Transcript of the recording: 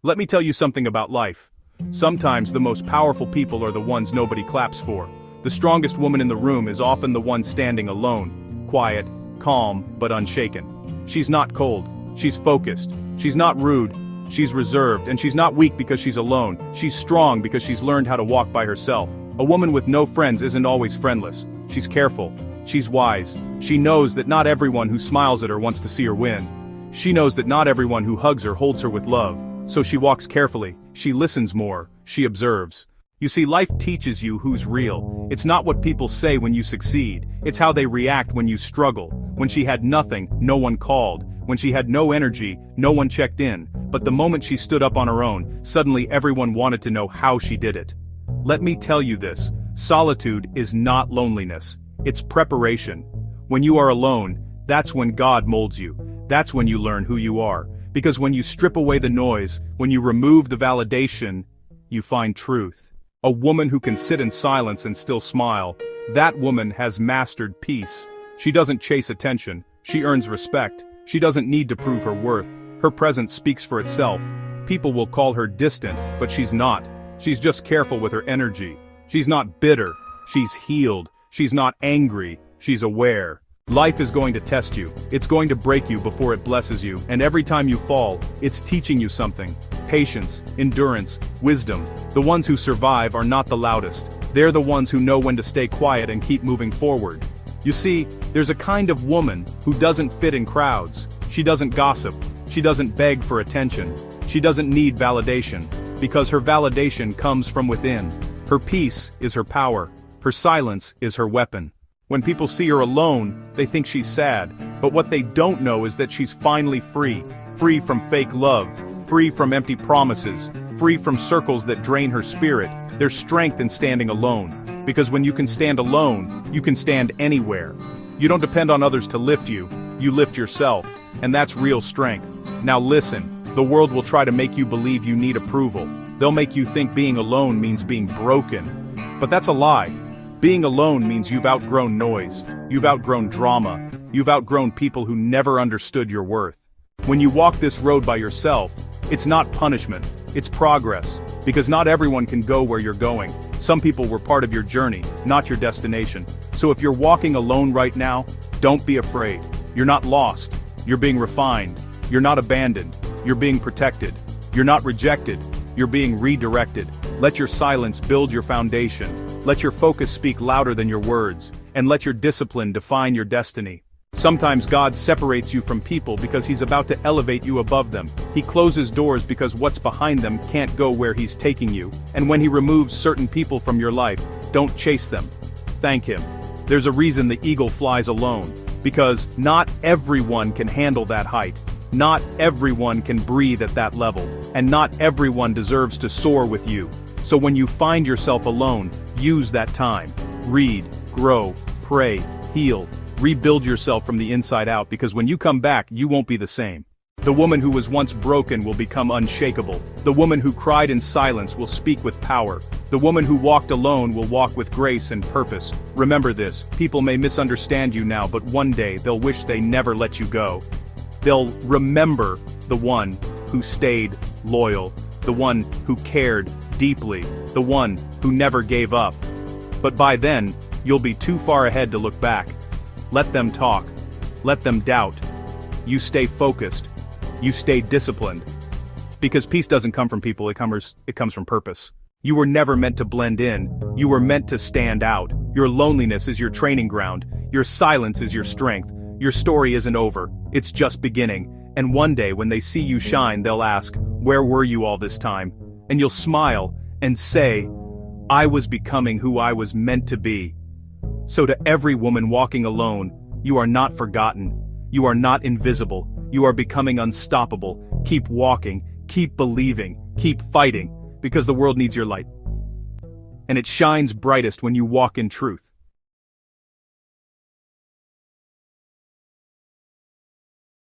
Let me tell you something about life. Sometimes the most powerful people are the ones nobody claps for. The strongest woman in the room is often the one standing alone, quiet, calm, but unshaken. She's not cold, she's focused. She's not rude, she's reserved, and she's not weak because she's alone. She's strong because she's learned how to walk by herself. A woman with no friends isn't always friendless. She's careful, she's wise. She knows that not everyone who smiles at her wants to see her win. She knows that not everyone who hugs her holds her with love. So she walks carefully, she listens more, she observes. You see, life teaches you who's real. It's not what people say when you succeed, it's how they react when you struggle. When she had nothing, no one called. When she had no energy, no one checked in. But the moment she stood up on her own, suddenly everyone wanted to know how she did it. Let me tell you this, solitude is not loneliness, it's preparation. When you are alone, that's when God molds you. That's when you learn who you are. Because when you strip away the noise, when you remove the validation, you find truth. A woman who can sit in silence and still smile, that woman has mastered peace. She doesn't chase attention, she earns respect. She doesn't need to prove her worth. Her presence speaks for itself. People will call her distant, but she's not. She's just careful with her energy. She's not bitter, she's healed. She's not angry, she's aware. Life is going to test you. It's going to break you before it blesses you, and every time you fall, it's teaching you something. Patience, endurance, wisdom. The ones who survive are not the loudest. They're the ones who know when to stay quiet and keep moving forward. You see, there's a kind of woman who doesn't fit in crowds. She doesn't gossip. She doesn't beg for attention. She doesn't need validation, because her validation comes from within. Her peace is her power. Her silence is her weapon. When people see her alone, they think she's sad, but what they don't know is that she's finally free. Free from fake love, free from empty promises, free from circles that drain her spirit. There's strength in standing alone, because when you can stand alone, you can stand anywhere. You don't depend on others to lift you, you lift yourself, and that's real strength. Now listen, the world will try to make you believe you need approval. They'll make you think being alone means being broken. But that's a lie. Being alone means you've outgrown noise, you've outgrown drama, you've outgrown people who never understood your worth. When you walk this road by yourself, it's not punishment, it's progress, because not everyone can go where you're going. Some people were part of your journey, not your destination. So if you're walking alone right now, don't be afraid. You're not lost, you're being refined. You're not abandoned, you're being protected. You're not rejected, you're being redirected. Let your silence build your foundation. Let your focus speak louder than your words, and let your discipline define your destiny. Sometimes God separates you from people because He's about to elevate you above them. He closes doors because what's behind them can't go where He's taking you. And when He removes certain people from your life, don't chase them. Thank Him. There's a reason the eagle flies alone. Because not everyone can handle that height. Not everyone can breathe at that level. And not everyone deserves to soar with you. So when you find yourself alone, use that time. Read, grow, pray, heal. Rebuild yourself from the inside out, because when you come back, you won't be the same. The woman who was once broken will become unshakable. The woman who cried in silence will speak with power. The woman who walked alone will walk with grace and purpose. Remember this, people may misunderstand you now, but one day they'll wish they never let you go. They'll remember the one who stayed loyal, the one who cared deeply, the one who never gave up. But by then, you'll be too far ahead to look back. Let them talk. Let them doubt. You stay focused. You stay disciplined. Because peace doesn't come from people, it comes from purpose. You were never meant to blend in. You were meant to stand out. Your loneliness is your training ground. Your silence is your strength. Your story isn't over. It's just beginning. And one day when they see you shine, they'll ask, "Where were you all this time?" And you'll smile and say, "I was becoming who I was meant to be." So to every woman walking alone, you are not forgotten. You are not invisible. You are becoming unstoppable. Keep walking, keep believing, keep fighting, because the world needs your light. And it shines brightest when you walk in truth.